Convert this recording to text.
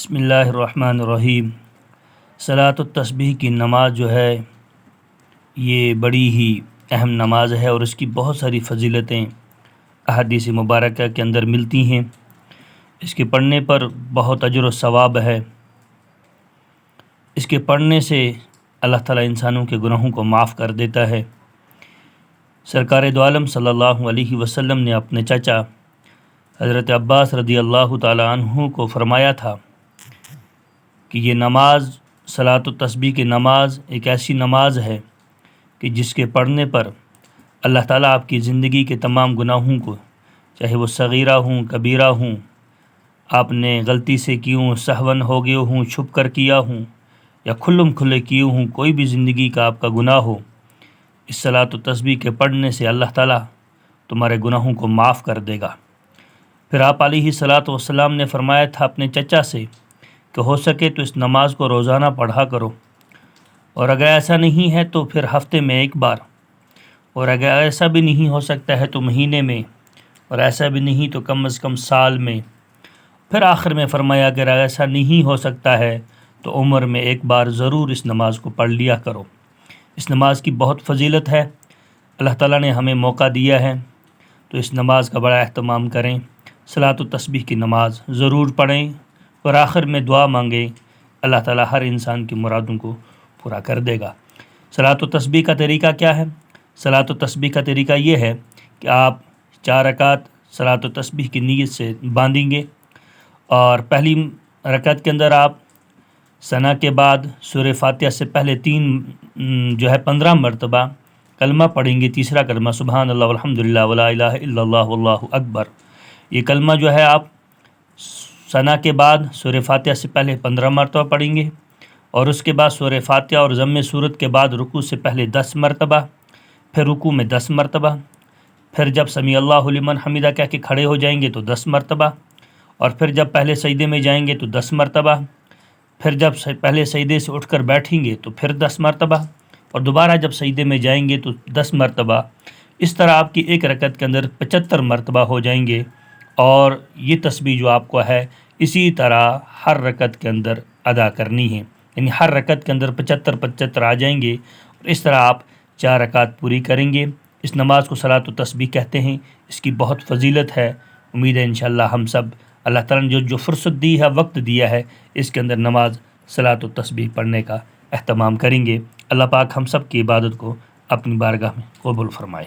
بسم اللہ الرحمن الرحیم۔ صلاۃ التسبیح کی نماز جو ہے یہ بڑی ہی اہم نماز ہے اور اس کی بہت ساری فضیلتیں احادیث مبارکہ کے اندر ملتی ہیں۔ اس کے پڑھنے پر بہت اجر و ثواب ہے۔ اس کے پڑھنے سے اللہ تعالیٰ انسانوں کے گناہوں کو معاف کر دیتا ہے۔ سرکار دو عالم صلی اللہ علیہ وسلم نے اپنے چچا حضرت عباس رضی اللہ تعالیٰ عنہ کو فرمایا تھا کہ یہ نماز صلاۃ التسبیح کی نماز ایک ایسی نماز ہے کہ جس کے پڑھنے پر اللہ تعالیٰ آپ کی زندگی کے تمام گناہوں کو، چاہے وہ صغیرہ ہوں کبیرہ ہوں، آپ نے غلطی سے کی ہوں، سہون ہو گئے ہوں، چھپ کر کیا ہوں یا کھلم کھلے کیے ہوں، کوئی بھی زندگی کا آپ کا گناہ ہو، اس صلاۃ التسبیح کے پڑھنے سے اللہ تعالیٰ تمہارے گناہوں کو معاف کر دے گا۔ پھر آپ علیہ الصلاۃ والسلام نے فرمایا تھا اپنے چچا سے کہ ہو سکے تو اس نماز کو روزانہ پڑھا کرو، اور اگر ایسا نہیں ہے تو پھر ہفتے میں ایک بار، اور اگر ایسا بھی نہیں ہو سکتا ہے تو مہینے میں، اور ایسا بھی نہیں تو کم از کم سال میں۔ پھر آخر میں فرمایا اگر ایسا نہیں ہو سکتا ہے تو عمر میں ایک بار ضرور اس نماز کو پڑھ لیا کرو۔ اس نماز کی بہت فضیلت ہے۔ اللہ تعالیٰ نے ہمیں موقع دیا ہے تو اس نماز کا بڑا اہتمام کریں۔ صلاۃ التسبیح کی نماز ضرور پڑھیں اور آخر میں دعا مانگیں، اللہ تعالیٰ ہر انسان کی مرادوں کو پورا کر دے گا۔ صلاۃ التسبیح کا طریقہ کیا ہے؟ صلاۃ التسبیح کا طریقہ یہ ہے کہ آپ 4 رکعت صلاۃ التسبیح کی نیت سے باندھیں گے، اور پہلی رکعت کے اندر آپ ثنا کے بعد سورہ فاتحہ سے پہلے 15 مرتبہ کلمہ پڑھیں گے۔ تیسرا کلمہ سبحان اللہ والحمد للہ ولا الہ الا اللہ واللہ اکبر، یہ کلمہ جو ہے آپ ثنا کے بعد سورہ فاتحہ سے پہلے 15 مرتبہ پڑھیں گے، اور اس کے بعد سورہ فاتحہ اور ضم سورت کے بعد رکوع سے پہلے 10 مرتبہ، پھر رکوع میں 10 مرتبہ، پھر جب سمیع اللہ لمن حمیدہ کہہ کے کھڑے ہو جائیں گے تو 10 مرتبہ، اور پھر جب پہلے سجدے میں جائیں گے تو 10 مرتبہ، پھر جب پہلے سجدے سے اٹھ کر بیٹھیں گے تو پھر 10 مرتبہ، اور دوبارہ جب سجدے میں جائیں گے تو 10 مرتبہ۔ اس طرح آپ کی ایک رکعت کے اندر 75 مرتبہ ہو جائیں گے، اور یہ تسبیح جو آپ کو ہے اسی طرح ہر رکعت کے اندر ادا کرنی ہے، یعنی ہر رکعت کے اندر 75 آ جائیں گے، اور اس طرح آپ 4 رکعت پوری کریں گے۔ اس نماز کو صلاۃ التسبیح کہتے ہیں۔ اس کی بہت فضیلت ہے۔ امید ہے انشاءاللہ ہم سب اللہ تعالیٰ نے جو فرصت دی ہے، وقت دیا ہے، اس کے اندر نماز صلاۃ التسبیح پڑھنے کا اہتمام کریں گے۔ اللہ پاک ہم سب کی عبادت کو اپنی بارگاہ میں قبول فرمائے۔